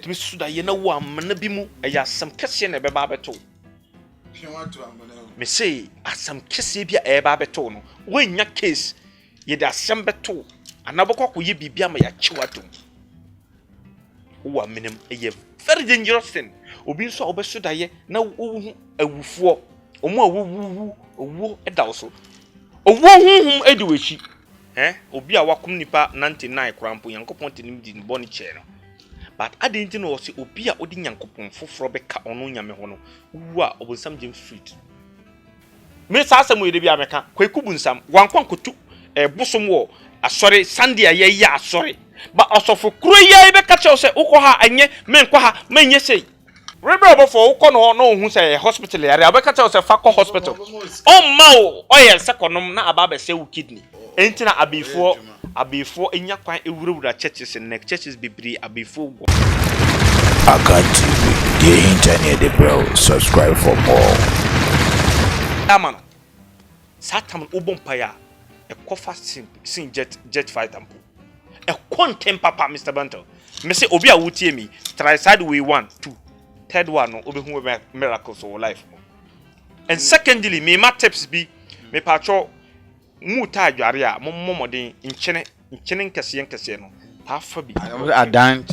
tumi so da ye na wo amana bi mu eya asam kese na beba beto me say asam kese bi e ba beto no wanya case ye da asam beto anaboko ye bibia ma ya chiwato wo amenem eye very dangerous thing obi nso obeso da ye na wo awufo omo owu edawso owu hunhum ediwechi obi a wakum nipa 99 krampo yankopon tenim di boni che no but adenti no se obi a odi yankopon foforo beka ono nyame ho no wu a obonsam James Street me sa asem yede bia meka kwaku bunsam wankon kotu bosom wo asori Sunday aye ya asori ba osofo kuro ye beka che se ukọ ha anye menkọ ha menye sei rebe obofo ukọ no no hu se hospital yare abeka che se fakọ hospital on ma o oyel sekonom na aba be se u kidney entina abefo enya kwan ewurawura churches and churches bibiri abefo Aka TV, the internet the bro, subscribe for more. Amano satam obompa ya e kofa sin jet fighter mpo e content papa Mr. Banto me say obi a wutie mi try side way 1 2 third one no obi hu miracles of life and secondly me ma tips bi me patcho muta adware a mommodin nkyene nkese no ta fa bi adan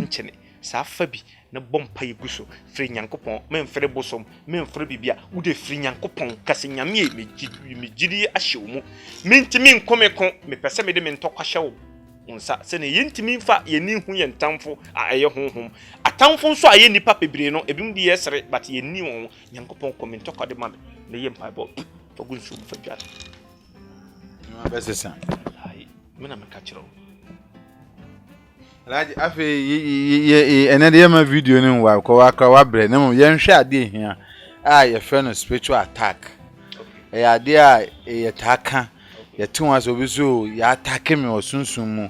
nkyene sa fa bi na bompa yeguso firi nyankopon memfere bosom memfere bibia ude firi nyankopon kase nyame me gidi ahye wo mu mentimi nkomeko me pese me de me ntokwa wo unsa se ne yentimi mfa ye ni hu ye ntamfo a eye honhom atamfo nso a ye nipa pebre no ebim di yesere but ye ni won nyankopon komento kwade ma me ye mpa bo fogunsu fa dwa no abesesa ai me na me ka kiro Raji afi ye enede yema video ni wa ko wa bre na mo ye nhwe ade hia a ye fe no spiritual attack e ade a ye taka ye tunwa so bi so ya attack me osunsun mu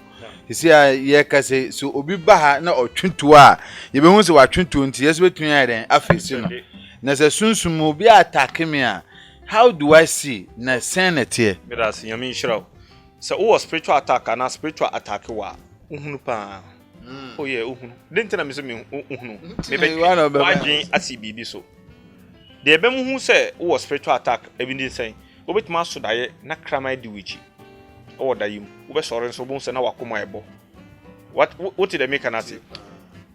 isi a ye kase so obi ba ha na otwuntu a ye be hu se wa twuntu nti ye so betun ya den afi si no na se sunsun mu obi attack me a how do I see na sanity me da sin yami nshiraw so o spiritual attack na spiritual attack wa uhunu pa oye uhunu dentina me so me uhunu me be wajin asi bibi so de be mu hu se o spiritual attack ebi ndi sen obetuma so daye na kramai di wichi o dayim wo be sore so bo se na wakoma ebo what did they make an attack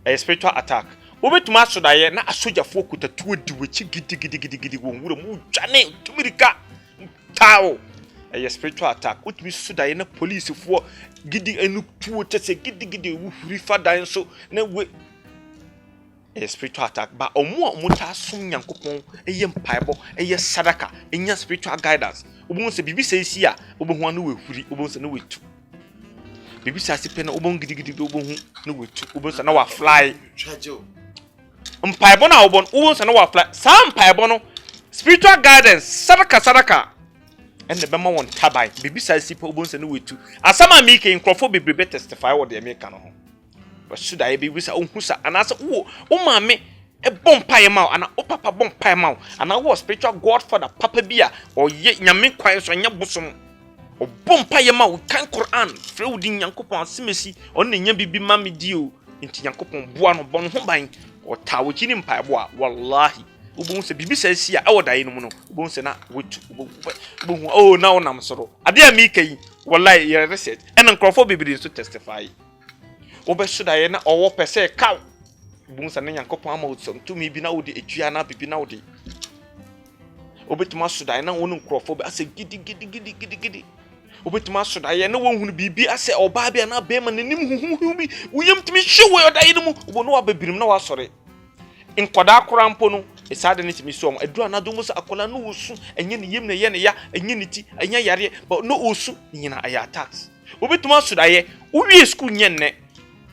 a spiritual attack obetuma so daye na asojafo kutatuo di wichi gidi wo nwura mu dwane tumirika tawo a spiritual attack utumi so daye na police fo gidi enu tuo tese gidi wo huri fadan so na we a spiritual attack ba omo ta som nyankopon eye mpaebo eye sadaka enya spiritual guidance obo se bibi se isi a obo hu na we huri obo se na we tu bibi se asipe na obo gidi obo hu na we tu obo se na wa fly mpaebo na obo se na wa fly sam mpaebo no spiritual guidance sadaka and the bema won tabai bibi sa sipa obonse no wetu asama mi ke nkrofo bebrebe testify wo de me ka no ho but should I be wisa onhusa anasa wo mame e bompaye maw ana o papa bompaye maw ana wo spiritual godfather papa bia o ye nyame kwan so nya bosom o bompaye maw kan Quran freudi nyankopon asemesi on nya bibi mame dio nti nyankopon boa no bon ho ban o tawo kini mpaye boa wallahi ubun se bibi sa sia e wodaye no mu no ubun se na wetu ubun oh na wonam soro ade a mi kai wallahi ye research en nkrofo bibiri so testify obeso daye na owo pese ka ubun se na nyankopon ama otsam tumi bi na wodi etua na bibi na wodi obetuma so daye na wonu nkrofo be ase gidi obetuma so daye na wonhunu bibi ase oba bia na be ma nanim huhu bi uyem tumi hwewe odaye no mu ubonu wa bebirim na wa sore nkoda korampo no esade ne timi so aduru anado musa akola no wosu enye ne yem ne ye ne ya enye ne ti enye yare but no osu nyina aya tax obetuma so daye uwie school nyenне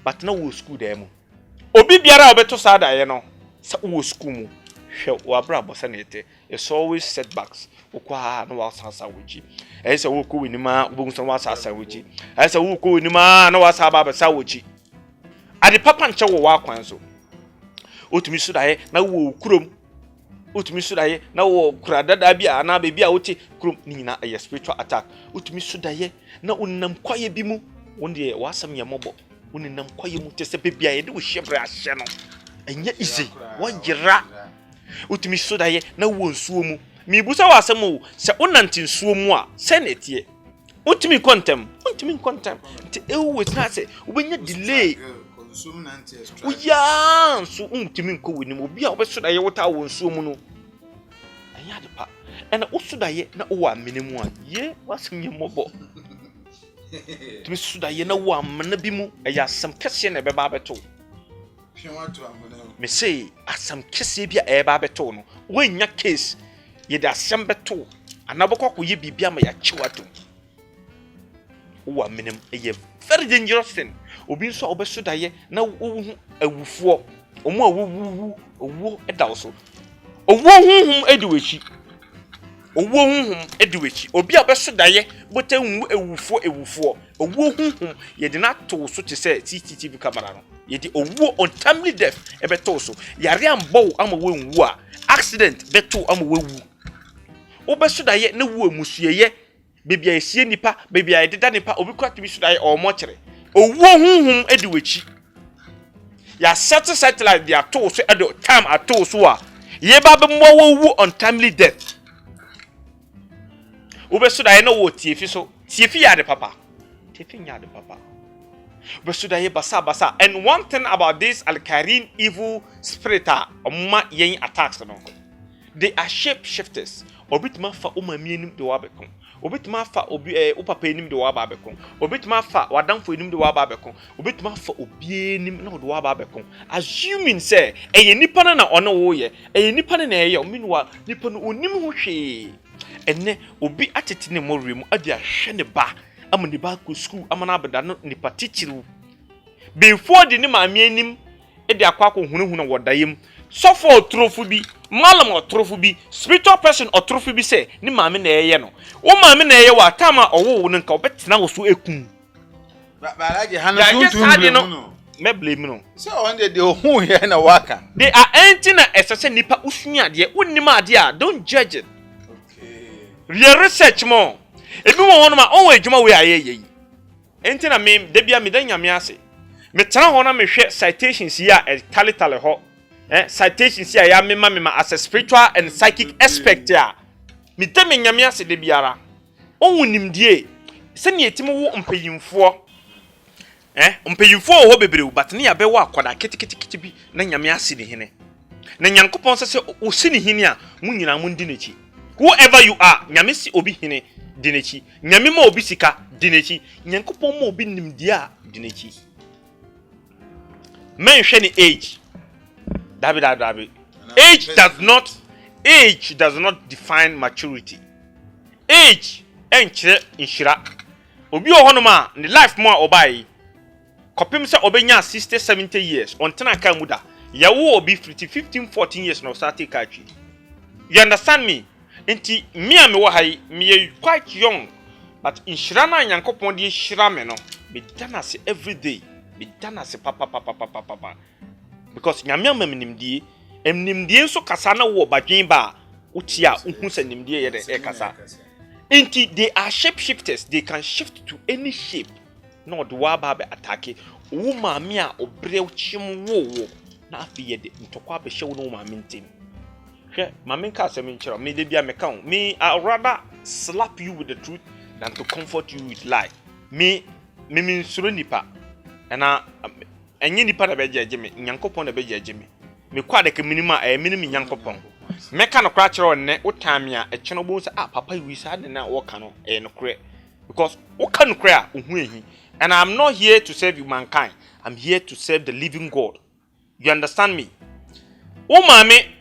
but na wo school da mu obi biara obeto sa daye no sa wo school mu hwe wa bra bosa na ete it's always setbacks okwa na wa sansa wuji ese wo ko winima obogunsa wa sansa wuji ese wo ko winima na wa sa ba sa wuji ade papa nche wo wa kwan so otumi so daye na wo kurom otumi so daye na wo kura dada bia na be bia wote kurom nyina a spiritual attack otumi so daye na unnam kwaye bi mu wonde wasam ye mobo woni nam kwaye mu te se bebia ye de wo hyebre ahye no enya easy wonjira utimi soda ye na wo nsuo mu mi busa wa asem o se wonante nsuo mu a se na etie utimi kontem te ewu wetina se obenya delay uya so utimi nko woni mu obi a obesoda ye wota wo nsuo mu no enya de pa ena usoda ye na wo amene mu a ye wasem ye mobo tumi soda ye na wo amena bi mu eya asem kese na beba beto me say asem kese bi a eba beto no wenya case ye da asem beto anabokọ ko ye bibia ma ya chiwato wo aminem eye very dangerous thing obi nso obesoda ye na wo awufuo omo awuwu owo edawo owo hunhum ediwechi owo hunhum ediwechi obi obesoda ye bote hu awufuo owo hunhum ye de na to so te say CCTV camera no ye di owo untimely death ebeto so yare ambo ama wo nwu a accident beto ama wo wu obesoda ye na wu amusuye bebia esie nipa bebia ededa nipa obi kwat bi soda ye o mo kire owo hunhum ediwechi ya satellite dia to so edo time ato so a ye ba be mo wo wu untimely death obesoda ye na wo tiefi so tiefi ya de papa tiefi nya de papa obesoda ye basa and one thing about this Al-Karin evil spirit oma yen attacks no they are shape shifters obitma fa omami enim de wa bekon obitma fa obi opapa enim de wa ba bekon obitma fa wadamfo enim de wa ba bekon obitma fa obi enim na de wa ba bekon assuming say eye nipa na ono wo ye eye nipa na eye ominwa nipa no onim ho hwe enne obi atete ne mo remu ade ahwe ne ba amani ba ko school amana abeda no nipa tichiru before the ni maami enim e de akwa ko hunhun wodayem sofo otrofu bi malam otrofu bi spiritual person otrofu bi say ni maami na eye no wo maami na eye wa tama owo no nka obetena wo so ekun ba alaje hanu tuntu no me blame no so on the hu here na waka they are empty na esese nipa usua de wonnim ade a don't judge it real research more ebi mo hono ma onwe adwuma we ayeye enti na me da bia me da nyame ase me tena ho na me hwe citations ya talitale ho citations ya mema as a spiritual and psychic aspect ya me da me nyame ase da biara onwunimdie se ne etimo wo mpayimfo mpayimfo ho bebreu but ne ya be wo akoda kitikiti bi na nyame ase ne hene na nyankopon se o si ne hene a munyina mu ndi nechi whoever you are nyame si obi hene dinechi nyame ma obi sika dinechi nyankopon ma obi nimdie a dinechi men hwe ni age dabi age does not define maturity age enchire inshira obi ohonoma ne life mo a obai kopim se obenya 60 70 years ontena kan muda yawo obi 15 14 years no start kachi you understand me enti me am wo hai me quite young but inshira na nyankopon de shira me no be danase every day be danase papa because nyame amamnimdie emnimdie nso kasa na wo badwen ba utia uhu se nimdie ye de kasa enti they are shape shifters they can shift to any shape no do wa ba be attack wo maame a obrew chim wo na afi ye de ntokwa be hye wo no maame ntem hwe maame ka asem nchiro me de bia me kan me I rather slap you with the truth than to comfort you with lie me nsuro nipa na enye nipa na beje ageme nyankopon na beje ageme me kwa de kaminima minim nyankopon me ka no kra kire ne utame a ekye no bo se papa wi sa de na wo ka no no kre because wo ka no kre a ohu ehi and I'm not here to serve you mankind I'm here to serve the living God you understand me wo maame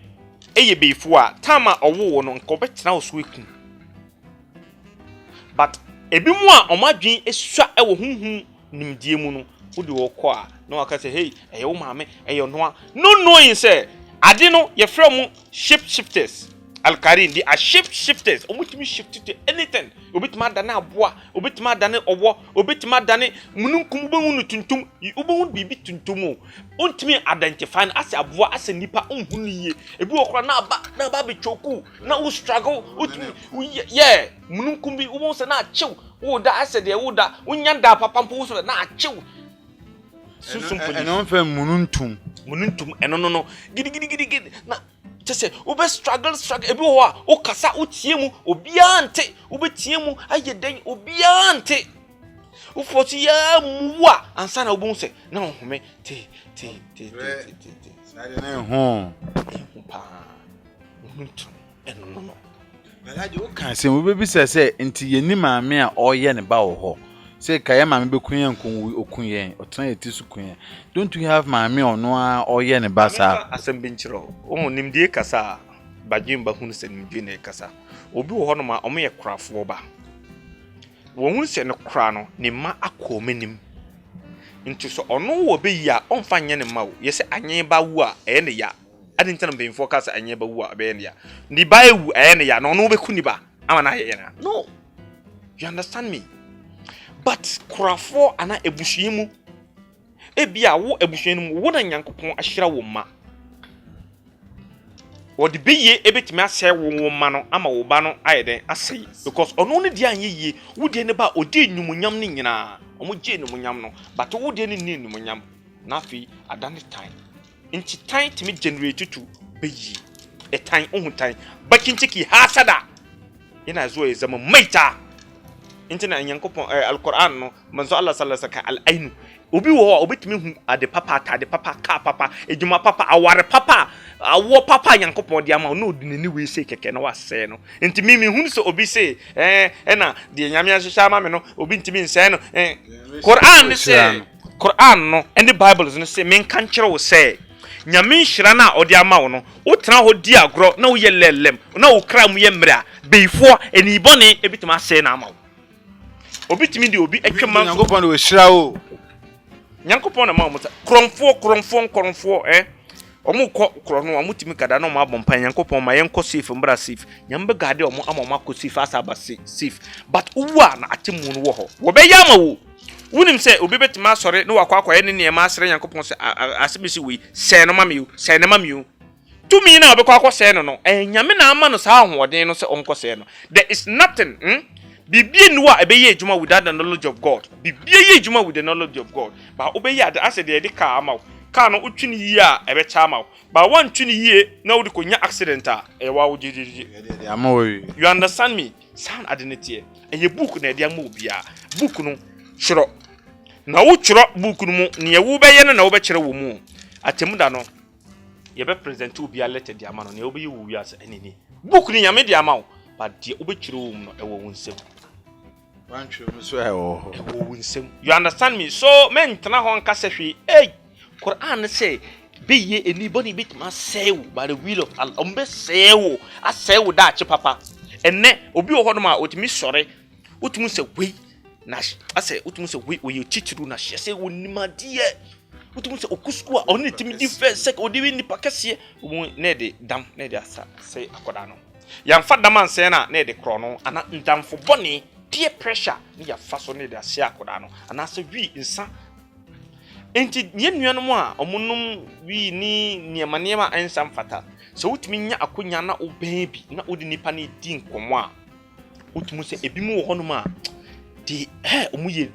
eye befu a tama owo no nko betena wo so eku but ebi mu a omadwen esua ewo hunhun nimdie mu no wodi wo kɔ a no aka say hey wo maame no knowing say ade no ye from shape shifters Al-Karin they are shape shifters omutimi shift to anything obitima dane aboa obitima dane owo obitima dane mununkum ubunu tuntum ubunu bibi tuntum ontimi identify as aboa as nipa onhuniye ebi okra na ba be choku na wo struggle yeah mununkum bi ubunu se na achew wo da ase de wo da unyanda papa mpo so na achew Susum police. And on fam mununtum. Mununtum no. Gidi. Na tese ube struggle ebi wo a o kasa o tie mu obia nte ube tie mu aye den obia nte. O foti ya muwa ansa na obu se na ohome te. Sade na ho. Pa. Mununtum no. Balaje o kan se we be se nti yeni maame a oye ne ba wo ho. Say kaya maame be kunye nkon okunye oton eti su kunye. Don't you have maame ono a oye ne ba sa? Asem bi nchiro. O nimdie kasa badwin ba hunu se nimdie ne kasa. Obi wo ho no ma omo ye krafo ba. Wo hunu se ne kra no ne ma akomanim. Nti so ono wo be yi a onfa nye ne ma wo. Ye se anye ba wu a ne ya. Adi ntina mbemfo kasa anye ba wu a be ne ya. Ni ba ewu ne ya no ono be kuni ba. Ama na ye na. No. You understand me? But krafo ana ebusuimu ebia wo ebusuimu wo na Nyankopon ahyira wo ma wo de beye ebetimi asɛ wo ma no ama wo ba no ayeden asɛe because ono ne dia anyeye wo de ne ba odi nyumunyam ne nyina omo gye nyumunyam no but wo de ne ni nyumunyam na fi adane time nti time timi generate to beyi e time ohun time bakin ciki hasada yana zo ya zama maita intina Nyankopon alquran no manzo Allah sallallahu alaihi wasallam al-ainu obi wo obetimi hu ade papa atade papa ka papa ejuma papa aware papa awo papa Nyankopon de ama no odinani we se keke na wase no nti mimi hu so obi se na de nyame ahyehyɛ ama me no obi ntimi nse no Quran no and the Bibles no say men kan kyerɛ wo se nyame hyira na ode ama wo no wo tena ho di agro na wo ye lelem na wo kra mu ye mra beifo eni bone ebitima se na ama wo obitimi di obi atwema Nyankopon we hyira o Nyankopon na ma mo ta kronfo omo kro no amutimi kada na mo abompa Nyankopon ma yenko safe mbra safe nyambe gade omo amoma ko safe asaba safe but uwa na atemu no wo ho wo be yama wo wunim se obi betima asore no wakwa ne ne ma asere Nyankopon se asebisi we se no mamiu tumi na obekwa akwa se no nyame na ama no sa ahoden no se onko se no there is nothing Bibie nuwa ebeye ejuma without the knowledge of God. Bibie ejuma with the knowledge of God. Ba obeye ade ase de ka ama. Ka no utwini yi a ebe cha ama. Ba wan twini yi na wudi konya accident a ewa wo jijiji. You understand me? Sound identity. Eye book na de ama obi a. Book no chiro. Na wo chiro book no mu ne wo beye na wo be kire wo mu. Atemu da no. Ye be present obi a letter de ama no ne obeye wo wi ase enini. Book ni nyame de ama wo. But de obi kire wo mu no ewo wonsem. You understand me? So men tana ho nkase hwe Quran say be ye anybody bit ma say by the will of Allah ombe say wo asay wo da chi papa enne obi wo hono ma otimi sore otimi se we na asay otimi se we ye chichiru na hye say wo nimade otimi se okusku a oni timi di first sec odi wi nipa kase wo na de dam na de asa say akoda no yamfa dam anse na de kro no ana ndamfo boni peer pressure ni ya faso ne de ase akoda no ana se wi nsa enti yenuanom a omunum wi ni niema ansam fata so wutimi nya akonya na oban bi na odi nipa ne di nkomo a wutumu se ebimu wo honum a the omuye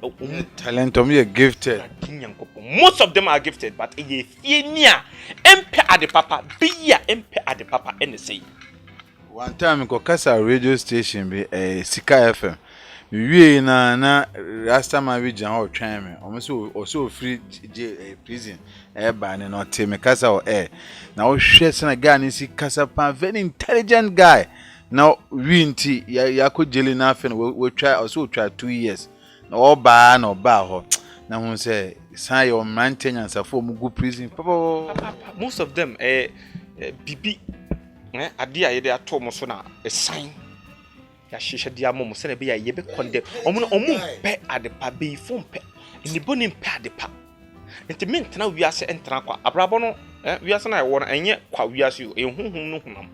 talent omuye gifted most of them are gifted but ye fienia empe ade papa biya empe ade papa ene say one time ko kasa radio station bi Sika FM we na rasta ma we jan ho twan me o so free prison ba ne no te me kasa o na o hwe se na guy ni si kasa pa very intelligent guy na we nti ya ko jeli na afen we try also try 2 years na o ba ho na hu se san your maintenance for mu go prison most of them bibi ade a ye de ato mo so na sign ya shisha dia mo se na be ya ye be condemn omu pe adepa be fon pe ni boni pe adepa enti mentena wiase entena kwa abrabo no wiase na wo na enye kwa wiase yo ehunhun no hunam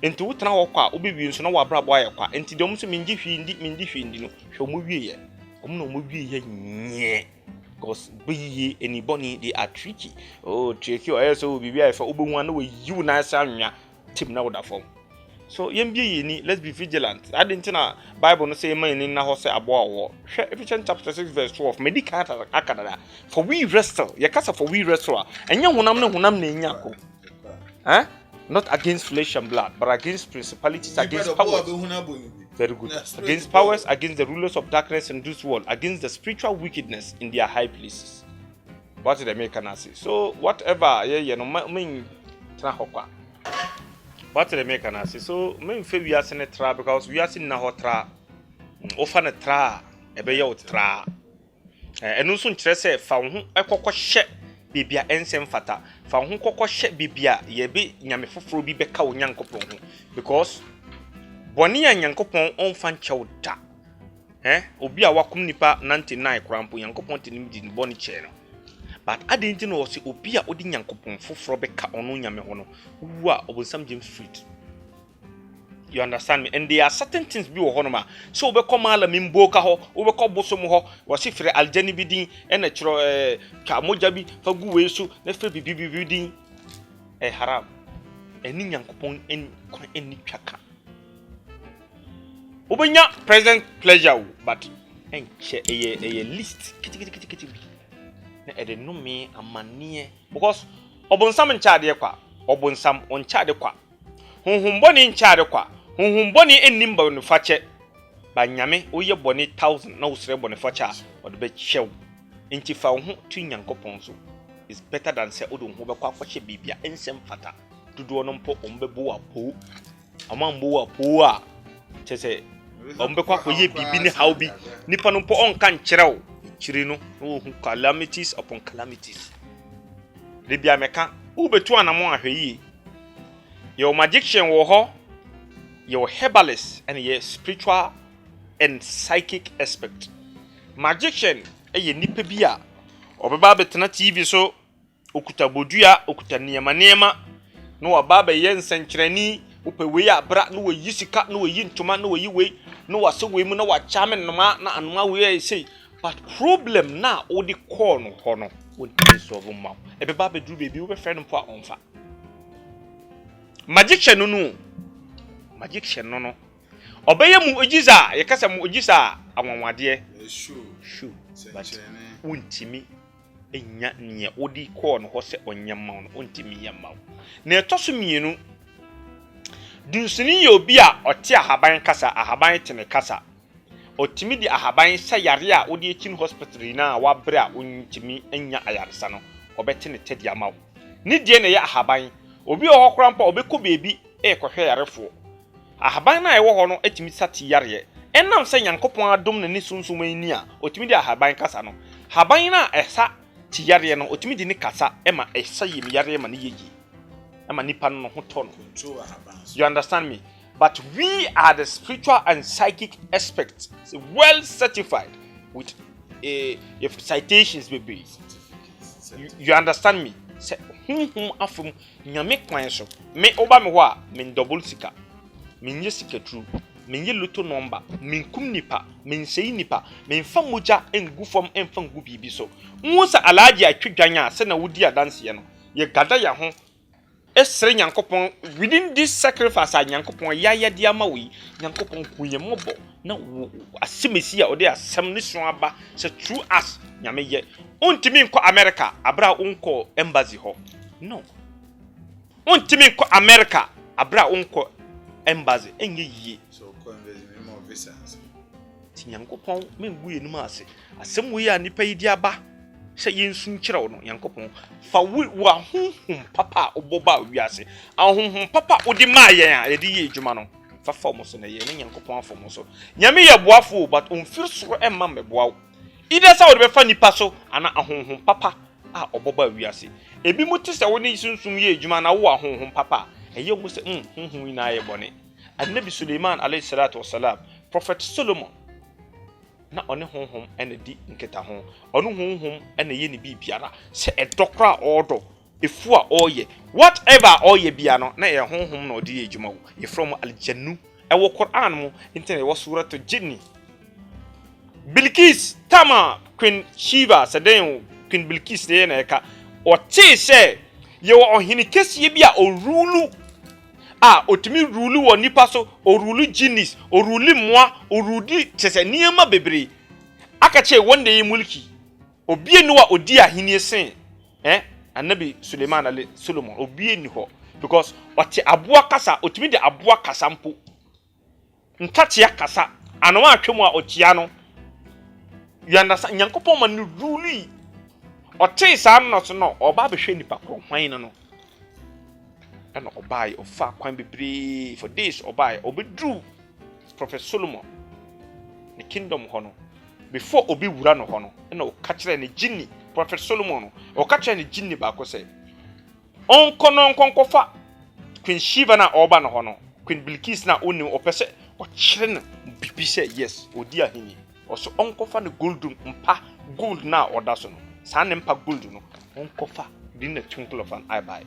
enti wotena wo kwa obi wi nso na wo abrabo aye kwa enti de omu so minji hwindi no hwe omu wie ye omu no omu wie ye nye because be anybody they are tricky tricky o so bibi afa obehu na we you na asa anwa tim na wo da fom So ni let's be vigilant. I didn't know Bible no say man in na ho say aboa wo. Ephesians chapter 6 verse 12. Medical akada. For we wrestle. Ye kasa for we wrestle. Enya honam na enya ko. Not against flesh and blood, but against principalities, against powers. Very good. Against powers, against the rulers of darkness in this world, against the spiritual wickedness in their high places. What did the American say? So whatever, what did the American say? So me feel we are seeing a tra because we are seeing na hotra, often a tra, a beyo tra. And also interest found a cocoa shed. Bibia ensem fata fa ho kokko hye bibia ye be nyame foforo bi beka wo nyankopon ho because boni ya nyankopon onfa nchew da obi a wakum nipa 99 krampo nyankopon tenim di boni che no but adenti no se obi a odi nyankopon foforo beka ono nyame ho no wu a obonsam James Street. You understand me? And there are certain things be honoma. So we come ala mimboka ho, we come bosom ho, wasi fere aljani bidin, ene chro ka moja bi fagu wesu, ne fere bibi din haram. Eni nyankopon eni twaka. Obenya present pleasure but enche eye list kiti bi. Na ede no me amanie because obonsam nchaade kwa, obonsam onchaade kwa. Honhom boni nchaade kwa. Honhom boni ennim ba no fache ba nyame oye boni 1000 na usre boni facha od be chew enti fa ho tu nyankopon so is better than say odo ho be kwa kwache bibia ensem fata dudu no mpo ombebo apo amambo apo a chese ombe kwa koye bibi ne hawbi nipa no mpo onka nkyerɛw kyiri no hu calamities upon calamities de bia meka ubetu anamo ahwe your magician wo ho your herbalist and your spiritual and psychic aspect. Magician ye nipa bia obeba betena TV so okuta bodua okuta niema no wababa ye nsenkyerani upewe ya bra no wayi sika no wayi ntoma no wayi we no waso we mu na wachame noma na anoma we say but problem na odi call no ho no wonti solve ma ebeba bedru bebi wo be friend mpo a onfa magician no obeye mu ojiza ye kasa mu ojiza anwanwade shu but untimi enya ne odi call no ho se onyam ma no untimi yamma na etoso mienu dunsini ye obi a ote ahaban kasa ahaban tene kasa otimi di ahaban sayare a odi ekin hospital na wabre a untimi enya ayaresa no obete ne tedi amaw ni die ne ya ahaban obi ohokora mpa obekọ bebi ekohwe yarefo ahaban na ewo ho no etimi sati yare enam se nyankopon adom ne sunsum ani a otimi di ahaban kasa no haban na esa ti yare no otimi di ne kasa ema esa yemi yare ma ne yeji ema nipa no ho to no. You understand me? But we are the spiritual and psychic aspects, well certified with citations baby. You understand me? Say afum nyame kwan so me oba me ho a me double sika me nye sika true me nye loto number me kum nipa me nsei nipa me mfa moja engu fom emfa ngu bibi so nwusa alaji atwedwan a se na wodi adanse ye no ye gada ya ho esre nyankopon within this sacrifice a nyankopon ya de ama wi nyankopon kuye mobo na asemesi a ode asem ne so aba se true as nyame ye ontimi nko America abra unko embassy ho no ontimi nko America abra unko embassy enye yie so ko embassy me mo visa ti nyankopon mengu ye numa ase asem wo ya nipa yi di aba se yensu nkyerɛw no nyankopon fa wa honhom papa oboba wiase ahonhom papa odi ma yen a yedi ye adwuma no fa mo so na ye ne nyankopon afo mo so nyame ye boafo but onfir soro emma meboa ida sa wo be fa nipa so ana ahonhom papa a oboba wiase ebi muti se wo ne sunsum ye adwuma na wo ahonhom papa eye mo se honhom ina ye bone annabi Suleiman alayhi salatu wassalam prophet Solomon na one honhom ene di nketa ho ono honhom ene ye ne bibiara se edokra odo efu a oye whatever oye bia no na ye honhom na odi ejuma wo ye from aljannu ewo Quran mu intene wo suratu jinni Bilkis tama Queen Shiva seden Queen Bilkis ne na eka o ti se ye wo ohini kesi bia o rulu otimi rule wo nipa so o rule genius o rule moa o rule chese niema bebre aka che wonde yi mulki obie ni wa odi ahenie sen Annabi Suleiman ali Solomon obie ni ho because wate aboa kasa otimi de aboa kasa mpo ntate ya kasa anwa atwemu a otia no you understand Nyankopon ma ni rule ote sa no so no oba be hwe nipa kro hwan no and obai of far kwan bebre for this obai obedru Prophet Solomon the kingdom hono before obi wura no hono na o ka kire ne jinni Prophet Solomon no o ka kire ne jinni ba ko se onko no nkonkofa Queen Shiva na oba no hono Queen Bilqis na oni opese o kire no bibi se yes odi ahini o so onkofa ne golden mpa gold na oda so no sa ne mpa gold no onkofa din na twinkle of an eye by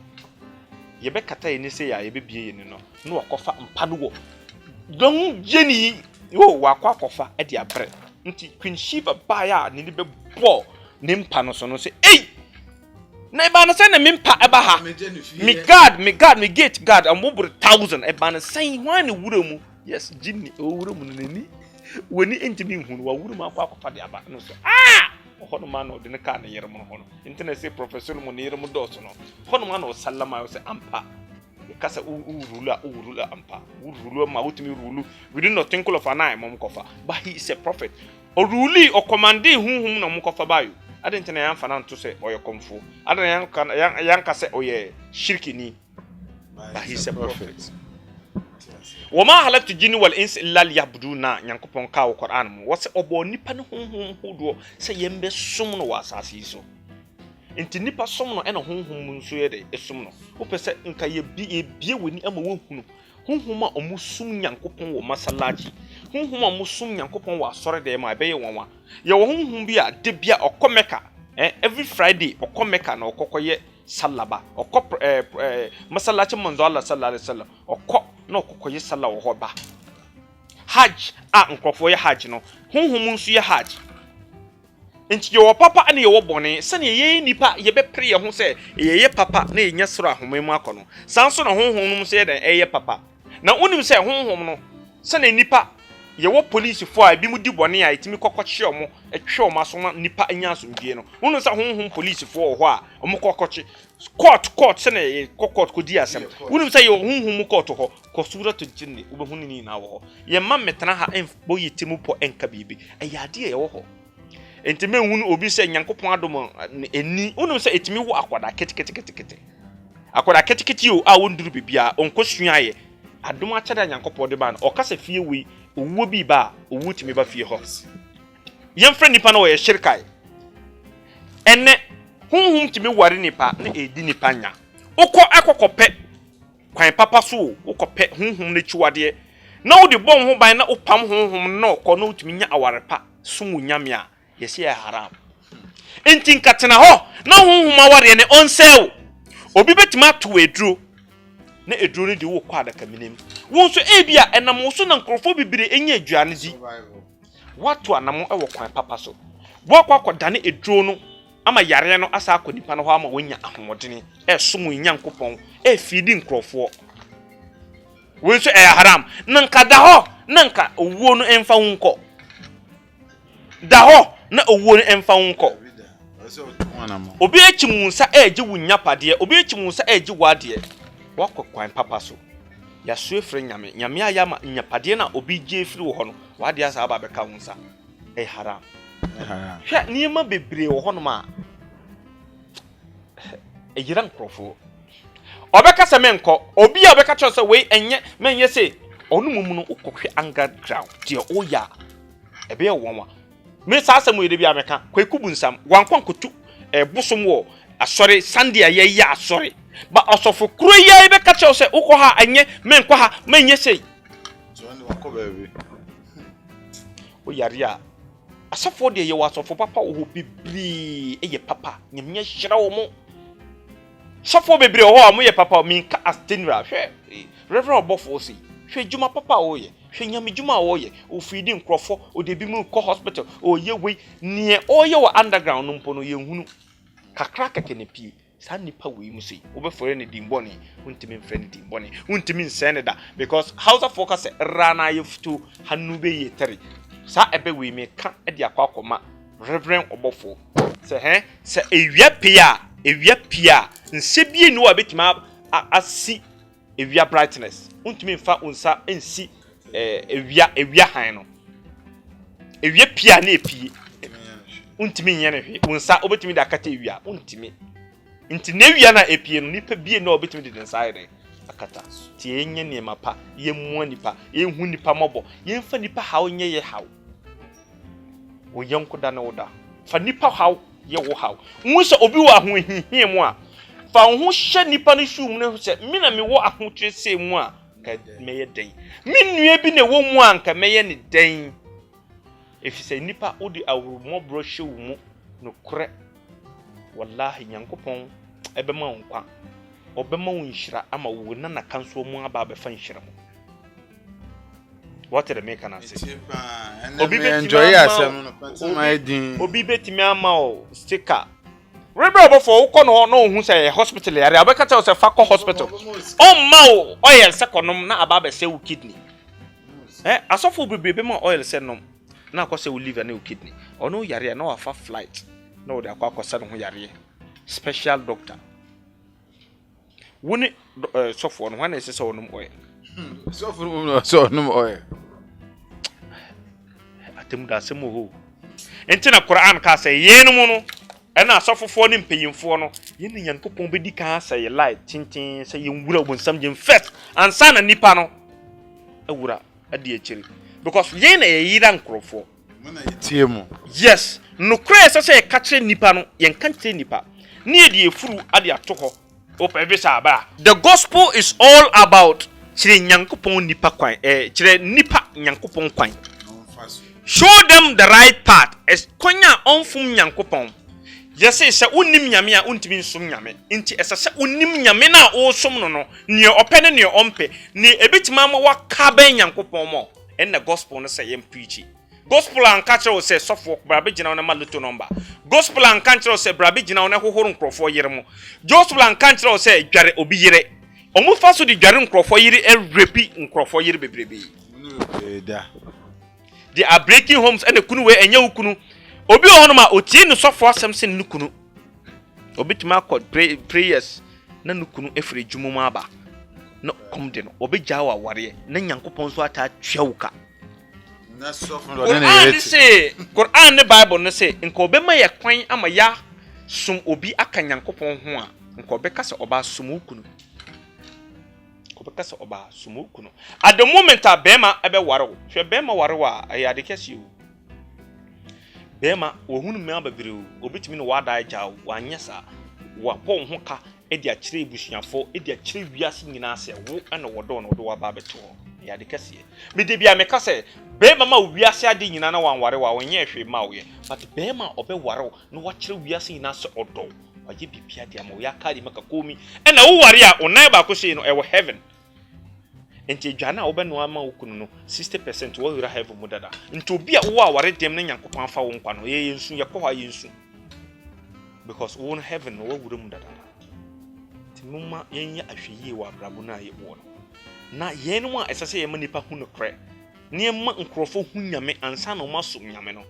yebe kata ye ni se ya yebe bie ye ni no no wakofa mpa no wo don jeni wo wakwa kofa e dia bre nti Queen Shiva ba ya ni be bo ni mpa no so no se na e ba na se na me mpa e ba ha me god me gate god amobur 1000 e ba na sen hwan ni wura mu yes jinni o wura mu nani woni entimi hunu wa wura mu akwa kofa dia ba no so hono ma no de ne ka na yere mu hono internet say professor mu ne yere mu do so no hono ma no sallama yo se ampa kasa urula ampa urulu ma utimi rulu we do not think of an eye mom kofa but he is a prophet o ruli o commande hunhum na mu kofa bayo adent na yan fana to say oyo komfo adan yan ka say oye shirki ni but he is a prophet wama halaktu jinni wal ins illa liyabuduna Nyankopon ka wo Quran mu wose obo nipa ne hunhum hodo se yembe som no wasasi so enti nipa som no ena hunhum nso ye de esum no wo pese nka ye bie woni ama wo hunu hunhum a omusum Nyankopon wo masalaji hunhum a omusum Nyankopon wo asore de ma beye wonwa ye wo hunhum bi a de bia okomeka every Friday okomeka na okokoye salaba okop masalachi manzo Allah sallallahu alaihi wasallam okko na okokoye sala wo hoba hajj nkofo ye hajj no hunhum nso ye hajj enti yo papa ane yo bone sane ye nipa ye be pre ye ho se ye papa na ye nya soro ahomemu akono sanso na honhom num se den ye papa na unim se honhom no sane nipa ye wo police fo a bi mu di bone a etimi kokoche omo etwe omo asoma nipa anya asomdie no unim se honhom police fo ho a omo kokoche court sane ye court ko di asem unim se ye honhom court ho ko suratu jinni ubehunu ni na wo ye ma metana ha bo yetimu po enka bibi ayade ye wo ho entime hunu obi se Nyankopon adom eni unum se etimi wo akwada ketekete akwada ketekete o a wonduru bibia onkosua ye adom achada Nyankopon de ba na okasa fie wi owuo bi ba owu timi ba fie ho yemfre nipa na wo ye shirkai enne hunhum timi ware nipa na edi nipa nya ukọ akọkọpẹ kwan papa so ukọpẹ hunhum na chiwade na wo de bom ho ban na upam hunhum na okọ na utimi nya awarepa sumu nyame a yesi ya haram enti nkatena ho na hunhum aware ne onsew obi betima to eduro na eduro ne de wo kwa adaka minem won so ebia enam so na nkrofo bibire enya aduane di watu anam ewo kwan papa so bo kwa kodane eduro no ama yare no asa akonipa no ho ama wonya ahomodene esomu Nyankopon fidi nkrofo won so haram nanka da ho nanka owuo no emfa hunko da ho na owuo no emfa hunko obi echimunsa eje wunyapade obi echimunsa eje wade wakokwan papa so ya suefre nyame ayama nyapade na obi je firi wo ho no wade asa aba beka hunsa haram hwa niema bebre wo ho no ma eyiran krofo obeka se menko obi a obeka cho se we enye menye se onu mumu no ukokwe underground de oya ebe ye wonwa me sa asem we de bia meka kwaku bunsam wankon kotu bosom wo asore sande aye ya asore ba osofo kuro ye ebe ka cho se ukọ ha enye menko ha menye se so ni wako baby o yare a asofo de ye wasofo papa wo bibli eye papa nyemnya hyira wo mo sofo bebre ho a mo ye papa mi ka astenra hwe reverend obofo si hwe juma papa wo ye hwe nyame juma wo ye o feedi nkrofo o de bi mu ko hospital o ye we ne o ye wa underground no mpo no ye hunu kakra keke ne pie saa nipa we mu sei obefore ne dimboni untimi mfre ne dimboni untimi nsene da because Hausa focus rana yefutu hanu be yetere saa ebe we me ka e de akwa reverend obofo se ewia pia nsebie ni wa betima asi ewia brightness untimi mfa unsa ensi ewia han no ewia pia na epie untimi nyane hwe unsa obetimi da akata ewia untimi nti newia na epie no nipa bie na obetimi de inside akata tie enye ne mapa yemmu nipa ehu nipa mobo yemfa nipa hawo nye ye hawo wo yanko da na woda fa nipa hawo ye wo hawo nwusa obi wo aho hihie mu a fa ho hye nipa no hwum ne se me na me wo aho twese mu a ka meye den me nua bi na wo mu a nka meye ne den efise nipa odi awrumo bro hye wo mu no kore wallahi nyankopon ebema nkwa obema wonhira ama wo na kanso mu aba fa nhira mu what the make an say obi be enjoy asem no pantima din obi betimi ama o sticker rebe obofo ukọ no hu say hospital yare abeka tell say fakọ hospital on ma o oil sekonom na aba be say wo kidney asofo bebrebe ma oil se nom na akọ wo liver na wo kidney ono yare na wafa flight na wo de akọ se no ho yare special doctor woni sofo no wana ese se wonom oil sofo no so wonom oil atem da se mo ho enti na Quran ka se yenum no ena asofofo ni mpeyimfo no ye ne Yankopon bedi ka se light tintin se ye nwura obonsam je first ansa na nipa no awura ade akiri because ye na ye yira nkrofo mona yitie mu yes no kre se ka kire nipa no ye nka kire nipa ne ye de efuru ade atoho opevisa aba the gospel is all about kire Yankopon nipa kwan kire nipa Yankopon kwan show them the right path es konya onfum Yankopon yesi se unim nyame a untimi nsum nyame nti esa se unim nyame na o som no no ne opene ne ompe ne ebitima ma waka ben Yankopon mo en na gospel no se yem preach gospel an catch o se sofo brabe gina na maluto number gospel an catch o se brabe gina na hohoro nkrofo yire mo gospel an catch o se dware obi yire omu fa so di dware nkrofo yire repi nkrofo yire bebrebe they are breaking homes and kunu we enya ukunu obi ohonu ma otie no sofo asem se nukunu obi tima call prayers na nukunu efre dwumu ma aba no come de no obi jawa ware na Yankopon so ata twewuka na sofo no na Quran ne Bible ne say nko obi ma ye kwan ama ya sum obi aka Yankopon ho a nko obi kasa oba sum ukunu kasa oba sumukuno at the moment a bema ebe waro hwe bema waro a ayade kesi o bema ohunu me ababire o obitimi no wada aja wanyesa wa pon ho ka edi akire ebusuafo edi akire wiase nyina ase wo ana wodo no do wa ba beto ayade kesi me de bia me kase bema ma wiase ade nyina na wanware wa wonye hwe ma wo ye but bema obe waro no wa kire wiase nyina ase odo waje bibia de ama wo ya kari maka komi ena wo ware a onan ba ko sei no ewo heaven enti dwana obenu ama okunu no 60% wo wira have mudada enti obi a wo aware dem na Yankopon afa wo nkwa no ye yensu ye ko ha yensu because wo no heaven no wo wura mudada tinuma yenya ahweye wa brabo na ye wo na ye no a esase ye manipa hu no kre ne ma nkrofo hu nyame ansa na ma so nyame no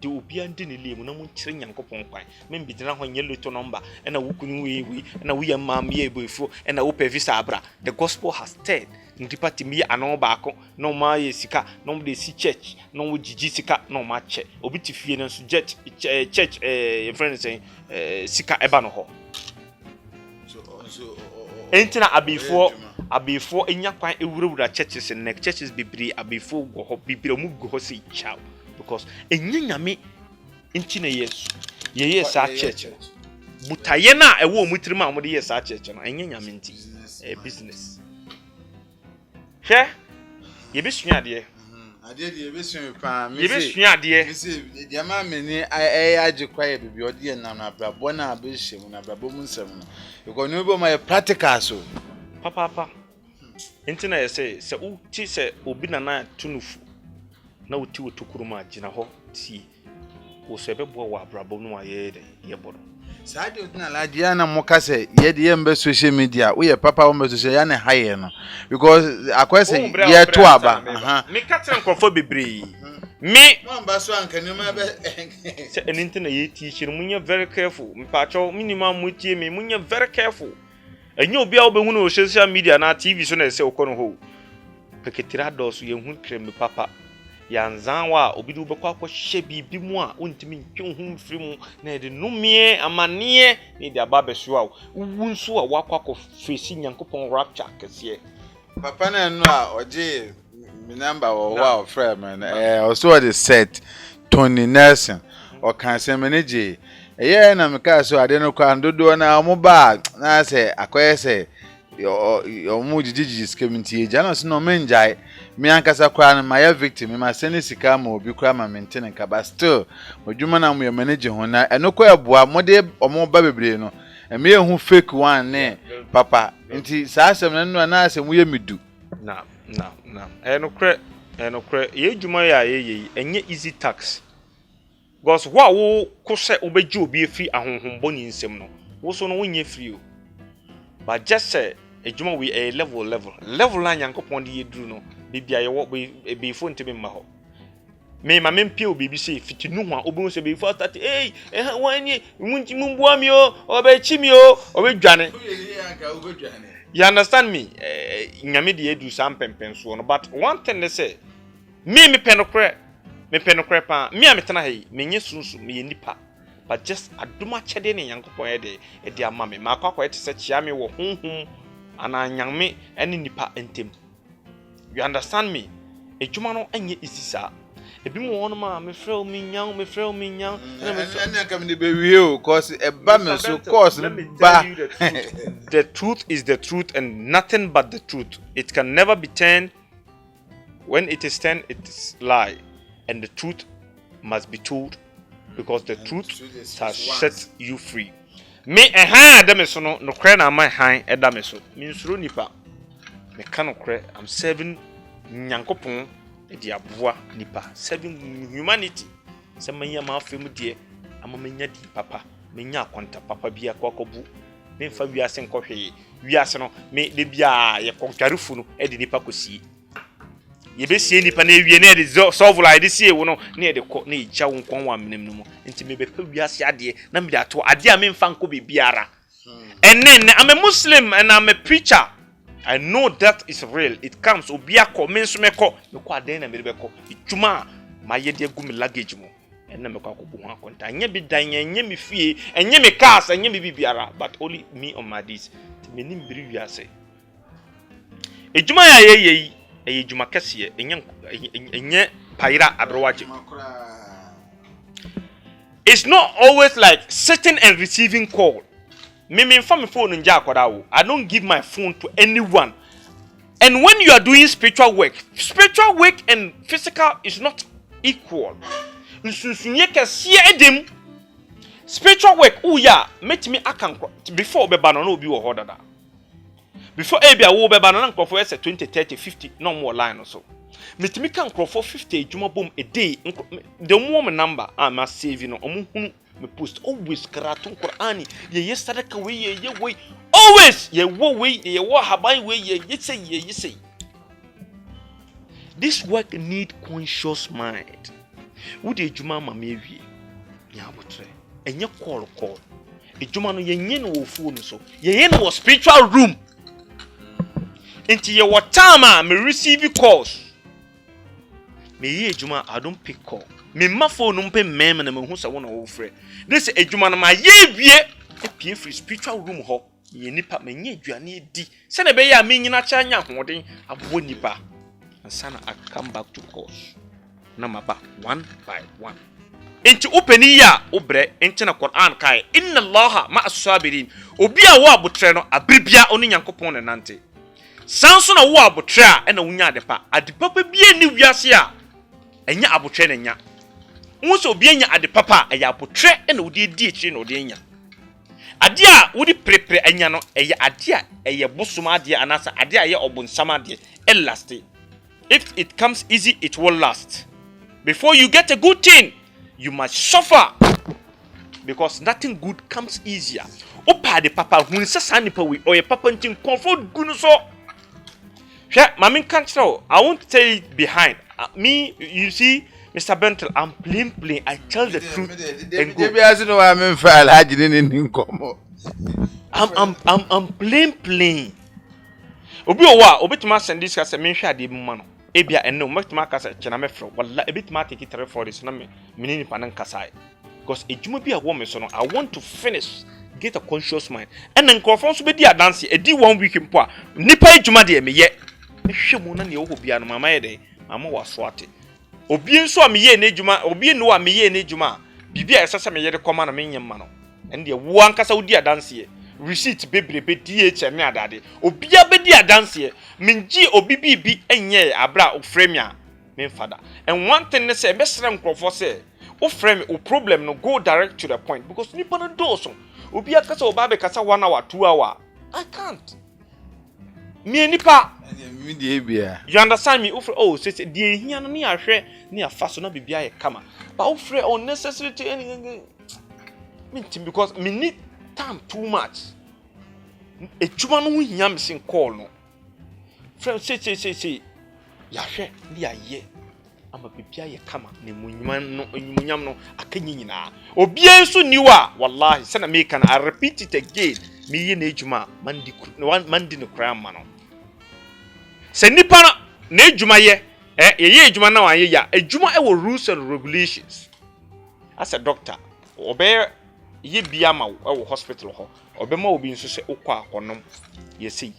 de obi ande ne lemu na mu nkire Yankopon kwan men bidina ho nye loto number na wo kunu we na wo ye mam ye boyfo na wo pevisa abra the gospel has stayed ndipa timi anon baako no ma ye sika no de si church no wo jiji sika no ma che obi ti fie no so church friend say sika eba no ho entina abefo enya kwan ewurawura churches ne churches bibiri abefo go ho bibiri mu go ho si chow because enya nyame entina yesu ye sa church butaye na ewo mutirima amode ye sa church no enya nyame nti business hwe yebesua ade ade de yebesua pa me yebesua ade me se de ma me ni age kwaye bibi ode na na brabo na abehye na brabo mu nsem no because no be my practical so papa entina ye se uti se obi na tunufu na uti wotukuruma agina ho ti wo se bebo wa brabo no aye de ye bodo Sadi na ladia na moka say ye de mbe social media we ye papa wo social ya na haye no because akwese ye to aba me katren krofo bebre me mba so anka ni ma be say anything na ye teach munye very careful mpacho minimum mutie me munye very careful enye obi a obehu no social media na TV so na se okono ho peketira dosu ye hu krem papa yanzanwa obidu bekwa akwohye bibi mu a ontimi ntwe hu mfiri mu na de numie amane ne de ababeso a wu nso a wakwa fesi nyankopon rapture kese papa na no a oje mi number wo wa friend man also the set Tony Nelson o kan se manage na me ka so ade no kwa ndodo na mo ba na se akoyese yo mu jijiji skementi e jana so no menjai me ankasa kwa na my victim me send sika ma obi kwa ma maintain ka ba still odwuma na mo manage ho na eno kwa eboa mo de omo ba bebre no me ehu fake one ne papa nti sa asem na no na asem ye medu na eno kre ye dwuma ya ye enye easy tax because wa wo kose obeji obi efi ahonhombo ni nsem no wo so no wonye free o but just say ejuma we a level la nyankopon de yeduru no bibia ye wo be fo ntebe mma ho me ma mempie obi bi say fitinu ho a obi so be fo start wani munti mumboa mi o obechi mi o obedwane you understand me nyame de yedu sam pempen so no but one thing they say me penokre pa me a metena hey menye sunsu me nipa but just aduma chede ne nyankopon ye de ama me ma kwakwa ete se chia me wo honhom ana nyame ene nipa entem you understand me ejuma no enye isisa ebi mo won ma me frɛ me nyan ene ka me de be wie o cause e ba me so cause ba the truth is the truth and nothing but the truth. It can never be turned. When it is turned, it is lie, and the truth must be told because the truth shall set you free. Me adam so no kre na my han adam so me nsuro nipa me ka no kre I'm serving nyankopon e dia boa nipa serving humanity se manya ma afem de amamanya di papa menya akonta papa bia kwakobu me fa wiase nkɔhwe wiase no me de bia ye kontwarefu no e de nipa kosie ye be sie nipa na ewie na de solve lie de sie wo no na de kɔ na eja wo nkɔn wa menem no mu enti me be pa wiase ade na me de ato ade a me mfa nkɔ be biara and I'm a Muslim and I'm a preacher. I know that is real. It comes obia ko me nso me kɔ ade na me be kɔ ituma ma ye de gu me luggage mu and me kɔ akɔbu ho akonta anya bi dan anya me fie anya me cars anya me bibiara but only me on my this me nim biri wiase ejuma ya ye ejuma kese enye paira abrowaje. It's not always like sitting and receiving call. Me from my phone nja akoda wo. I don't give my phone to anyone. And when you are doing spiritual work and physical is not equal. Nsunsunye kese edem. Spiritual work yeah, make me akan before be ban no obi wo hodada. Before ebia wo be ban no nkofo ese 20 30 50 no more line or so. Metimi kan krofo 50 ejuma bom a day the more number am save no omo hunu me post always karatu Qur'ani ye sadaka we ye we always ye wo we ye wo haban we ye say this work need conscious mind wo de ejuma ma me wie nya abotre enye call ejuma no ye nye no wo phone so ye no spiritual room enti ye what time me receive calls. Me ye ejuma I don't pick call. Me ma phone no pay mem na me hu se wona wo frɛ. This ejuma no ma ye wie e pie free spiritual room ho. Ye nipa me nye aduane di. Se na be ya me nyina cha nya hoden abo nipa. Ansana I come back to course. Na maba one by one. Enti openi ya obre enti na Quran kai inna Allaha ma as-sabirin. Obi a wo abotre no abribia oni Nyankopɔn ne nante. Sanso na wo abotre a na wunya adepa. Adepa pa bia ni wiase a enya abotre na nya. Wonso obi enya adepapa eya abotre na wodi edi ekire na wodi enya. Ade a wodi prepare enya no eya ade a eye bosoma ade anasa ade a ye obunsam ade last. If it comes easy it will last. Before you get a good thing you must suffer. because nothing good comes easier. Opa de papa hun se san nipa we or papa ntin comfort gun so. Hwɛ mama kan kyerɛ I won't say it behind me. You see Mr. Bentel, I'm plain. I tell the truth and go. I'm plain. Obi owa obetuma send this ka se me hwɛ ade mu ma no. Ebia eno obetuma ka se kyena me frɛ. Walla ebetuma take 3 for this na me ni pa nan kasa. Because ejuma bi a wo me so no I want to finish, get a conscious mind. And nkrofon so be di adanse edi 1 week mpo a nipa ejuma de me ye. Hwɛ mu na ne wo bia no mama ye de mama waso ate. Obi nso a me ye na ejuma, obi no a me ye na ejuma. Bibia esese me ye de koma na me nyem no. And de wo ankasa wo di adanse receipt bebrebe DHM adade obia be di adanse menji obi bibi enye abra o frame a me fada. And one thing ne say be srem krofo say o frame o problem no go direct to the point because nipa no do so obi akasa oba be kasa 1 hour 2 hour I can't me nipa you understand me oh say the hia no ne ahwe ne afa so na bibia ye kama but o frame unnecessary to anything because me need time too much. A chuma no hia me sin call no. Friend say. Ya hwe dia ye. Ama bibia ye kama ne munyam no akanyi nyina. Obi enso niwa wallahi sana me kan I repeat it again. Me ye na ejuma mandi no kra ma no. Se nipa na ejuma ye ye ejuma na wan ye ya. Ejuma e wo rules and regulations. As a doctor, obey ye bia ma wo hospital ho obema obi nso se ukwa akonom ye sei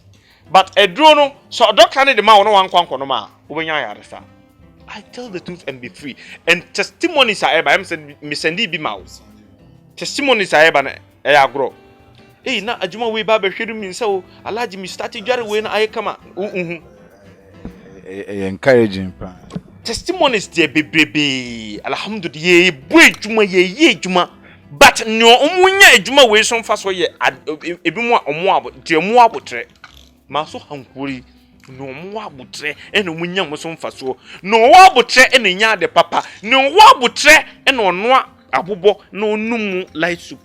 but edro no so doctor ne de ma wo no wan kwankonom a obenya yaresa. I tell the truth and be free and testimonies are eba me sendi bi ma testimonies are eba na e agro na adwuma we ba be hweru mi nse o alaji mi start dware we na aye kama encouraging pa testimonies dey bebrebe alhamdulillah ye bu adwuma ye adwuma. But no omunya ejuma we so mfa so ye ebi mu omo abo de mu abotre ma so hankuri no omo abotre ene omunya mo so mfa so no wo abotre ene nya de papa no wo abotre ene ono abobo na onum light soup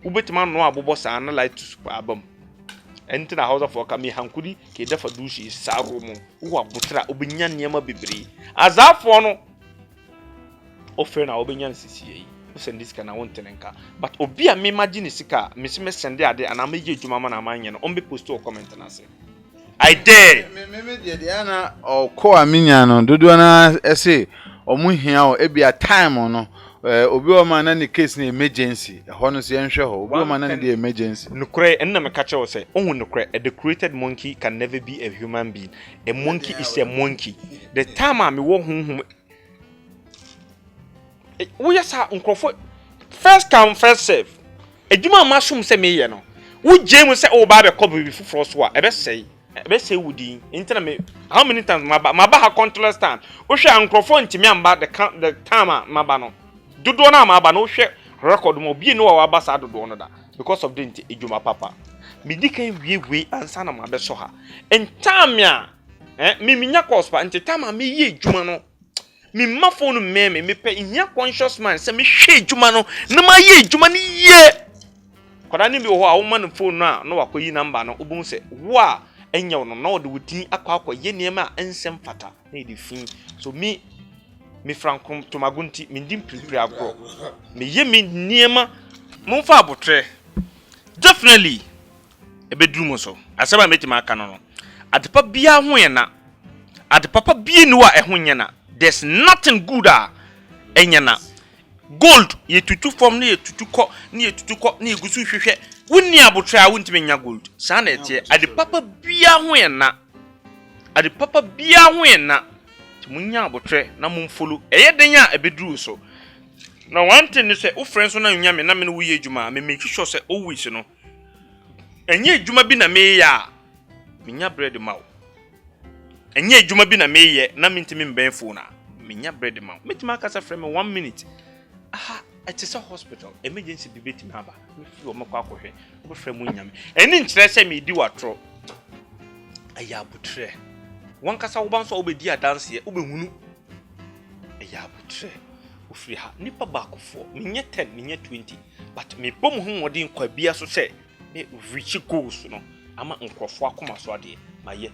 ubetima no abobo sa na light soup abam enti na house of kami hankuri ke dafa dushi saro mu wo abotre obunya niam bebre azafo no ofe na obenya nsisi send this kana won tenenka but obi a me imagine sika me se me send ade ana me ye djuma ma na manye no on be post o comment na say I dare me de ana o ko aminya no dodo na ese omu hia o e bia time no obi o ma na ni case na emergency ho no se yenhwe ho obi o ma na ni the emergency nukure enna me kache wo say ohun nukure a decorated monkey can never be a human being. A monkey is a monkey. The time I me wo hunhum we just have uncroft first come first serve. Ejuma masum se me ye no. Wo jemu se o ba be ko bi fufuro so a ebe say wudi. Intina me how many times ma ba ha control stand. Wo hwe uncroft ntimi amba the time ma ba no. Dodo na ma ba no hwe record mo bi no wa ba sa dodo no da because of the ejuma papa. Me di kan we ansa na ma be so ha. Entime a me minya cost pa entime me ye ejuma no. Me ma phone me pe ihia conscious man se me hwe djuma no na ma ye djuma ni ye kwada ni bi ho a wo man phone no a no wakoyi number no obun se wo a enya no na ode wudin akwa ye niema a ensem fata na edi fin so me frankom tomagunti me ndim prepare agro me ye me niema mo fa abotre definitely ebeduru mo so asaba metima aka no adepa bia ho ye na adepapa bia ni wa ehho nye na. There's nothing good enyana gold ye tutu form ni ye tutu ko ni egusu hwehwe wonni abotre a wontime nya gold sa na etie ade papa bia ho ena timunya abotre na mumfolo eye denya ebeduru so na one thing ni say wo friends so na nya me na me no wo ye adwuma me make sure say always no enye adwuma bi na me ya menya bread mawo enye adwuma bi na meye na mentimi mben phone na menya bread ma metima kasa frame 1 minute it is a hospital emergency debate me aba me fi o makwa akohwe o frame nyame eni nkyere se me di watro aya butre wan kasa wo ban so obedi adanse ye obehunu aya butre ofiri ha nipa baakofo menye 10 menye 20 but me bom ho wodi nkwa bia so say me reach goals no ama nkrofo akoma so ade maye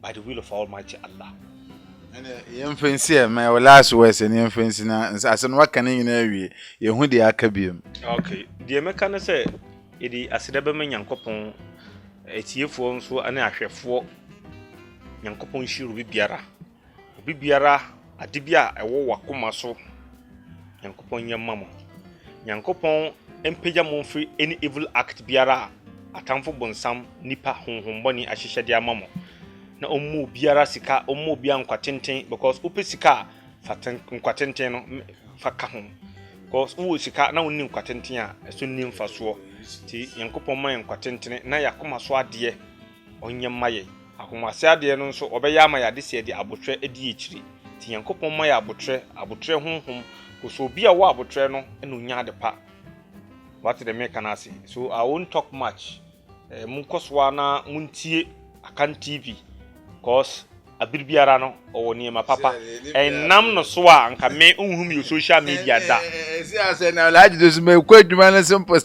by the will of Almighty Allah. And yemfensi my last words and yemfensi na ase no waka ne nyina awie ye hu de aka biem. Okay, de meka ne say edi asedebe me Nyankopon etiefo nso ane ahwefo Nyankopon shiru bibiara ade bia ewo wakoma so Nyankopon yemma Nyankopon empeja mo free any evil act biara atamfo bonsam nipa honhomboni ahyehye amamo na ommu biara sika ommu bia nkwatenten because ope sika fatan nkwatenten no faka ho because wo sika na wonni nkwatenten a eso nni mfaso ti Nyankopon man nkwatenten na yakoma so ade onyemma ye akomase ade no nso obeya ama de se de abotwe edi ekiri ti Nyankopon man ya abotwe honhom so obi a wo abotwe no ena onya de pa what the make can say so I won't talk much munkoswa na muntie akan TV cause abirbiara no owoni ma papa enam no so a nka me unhum your social media da see I say now like this me kwa adwuma na simple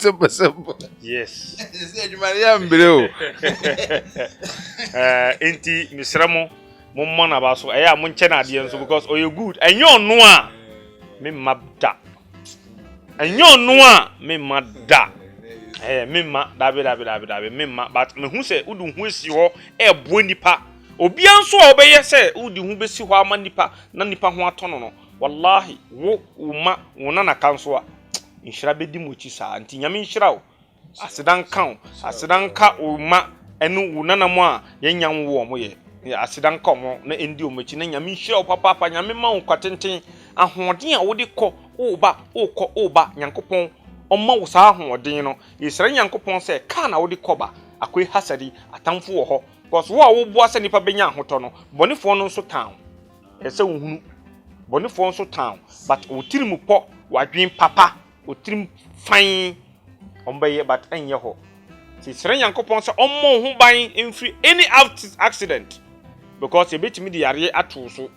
yes see adwuma ya mbre o enti misramo mommo na ba so eya munche na ade nso because oye good enyo no a me mabda enyo no a me mada memma dabe memma but me hu se udu hu esi ho ebo nipa obi anso obeye se udu hu besi ho ama nipa na nipa ho atono no wallahi wo uma wona na kanso a inshira bedi mochi sa anti nyame inshira o asidan ka uma enu wona na mo a yenyan wo mo ye asidan ka mo na endi o mochi na nyame inshira o papa nyame ma wo kwatenten ahoden a wo de kɔ oba Nyankopon omma wo saa ahoden no yesere Nyankopon se ka na wo de kɔba akoi hasadi atamfo wo ho because wo a wo boa se nipa benya ahotɔ no bonefo no nso town ese wo hunu bonefo nso town but wo tirim pɔ wadwen papa wo tirim fan ombaye but enye ho yesere Nyankopon se ommo ho ban emfiri any accident because ebetimi de yare ato so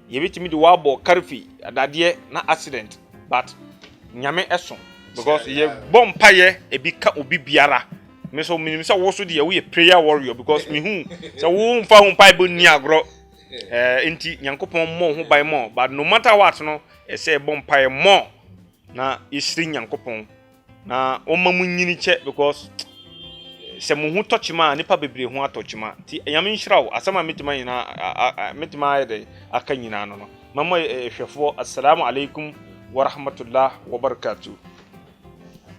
yebetimi de wabo karfi adade na accident but nyame eso because ye bompaye ebi ka obi biara me so minim say wo so de ye prayer warrior because me hu say wo mfa hu bible ni agro enti Nyankopon mo hu ban mo but no matter what no e say bompaye mo na isiri Nyankopon na o mamu nyini che because se mo hu tochima nipa bebre hu atochima ti nyame nhyirawo asama metima nyina metima ayede aka nyina no mama hwefo assalamu alaikum wa rahmatullah wa barakatuh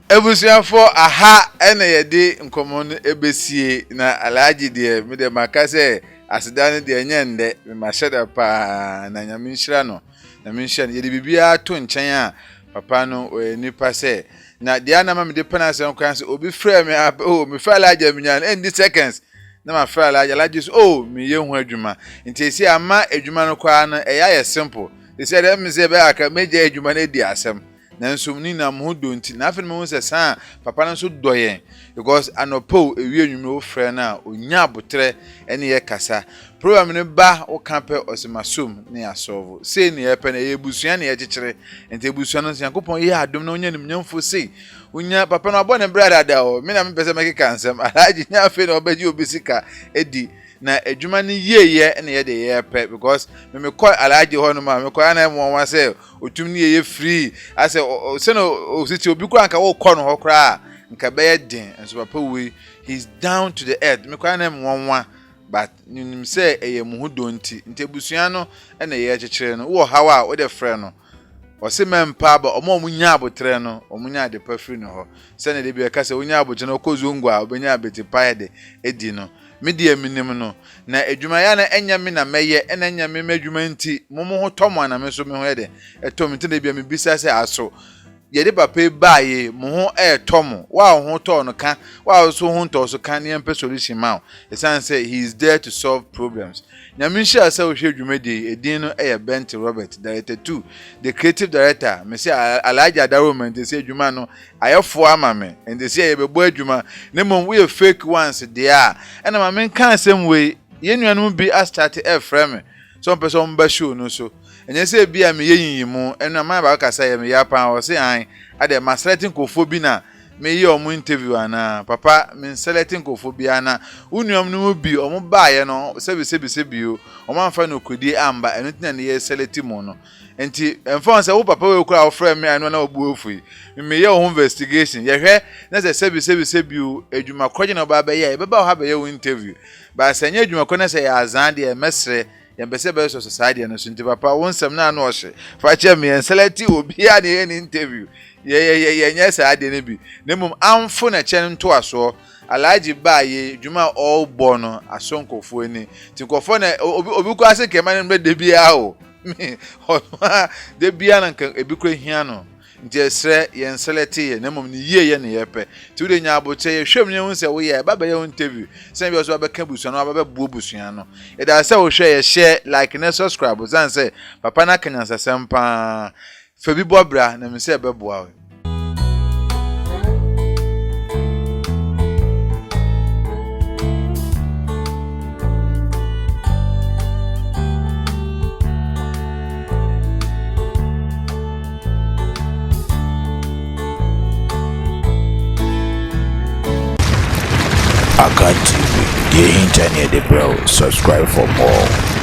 ebusuafo aha ene yede nkomo no ebesie na alaji de me de makase asidane de nyende me mashada pa na nyame nhyira no na me nhyira yede bibia to nchen a papa no nipa se na dia na me de penance nkwan se obi frɛ me oh me fa alaji me nyan end seconds na ma fra alaji so oh me ye hu adwuma nti esi ama adwuma no kwa no eya ye simple they said me say be aka meje adwuma na di asem nanso ni na mo do nti na afi me hu se san papa no so doyen because anopo ewie nwume wo frɛ na onya abotre ene ye kasa program ne ba o kampe osimasum ne asolve sei ne ye pe na ye busua ne ye kekere nti busua no Yankopon ye adom na onya nimnyamfo sei unya papa no abone brother da o me na me pese make kansem alaji nya afi na obaji obisika edi na adwuma ne yeye na ye de ye pe because me call alaji ho no ma me call na mo wa say otum ne ye free ase se no ositi obi kwa nka wo kɔ no ho kra nka be ye den enso papa we he's down to the earth me call na mo wa but nim say eye mu hudo nti busua no na ye kekere no wo hawa wo de frɛ no ose mempa ba omo munya abotre no omunya de pafiri no ho se ne de bi ka se onya abotre no kozungu a obenya abeti paide edi no media minim no na adwuma ya na enya me na meye ena enya me madwuma nti momo ho tomo na me so me ho ye de etom nti de bi me bisa se aso ye de papa baaye mo ho tomo wa ho to no ka wa so ho to so ka ne empe solution ma e san say he is there to solve problems nyame nhyia sa wo hwe dwumadi edin no Bent Robert director 2 the creative director me say Alhaji Adaroman dey say dwuma no ayefo ama me and dey say ye bebo adwuma ne mom we fake ones there and ma me kan asem we ye nuanu bi a start frame some person ba show no so enye se bia me yin mu enu ma ba ka say me ya pan o se an ade ma selecting kofo bi na me yi omu interview ana papa me selecting kofo bi ana unuom no bi omu baaye no sebi o omu amfa no kodi amba enu tina ne ye selecting mu no enti enfon se wo papa we kura wo frɛ me anu na obu ofu me ye o investigation ye hwɛ na se sebi o adwuma kroje na ba ye be ba ha be ye wo interview ba se nya adwuma ko na se ya azan de mesre ye bese be so society na so nti papa wo nsɛm na na ɔhye fa che me select obi a ne interview ye nya sa ade ne bi ne mum amfo na che nto aso alaji ba ye dwuma all born asonkofo ni ti nkofo na obi ko ase kema ne de bia o de bia na kan ebi ko hia no nti esre ye select ye ne mum ni ye ne yepe ti de nya aboche ye hwem ne hu se wo ye baba ye interview se bi so abeka busu no baba buo busua no e da se wo hwe ye share like na subscribe zan se papa na kanya sasempa Febi Bobra na me se beboa. Akan TV, the internet, the bro. Subscribe for more.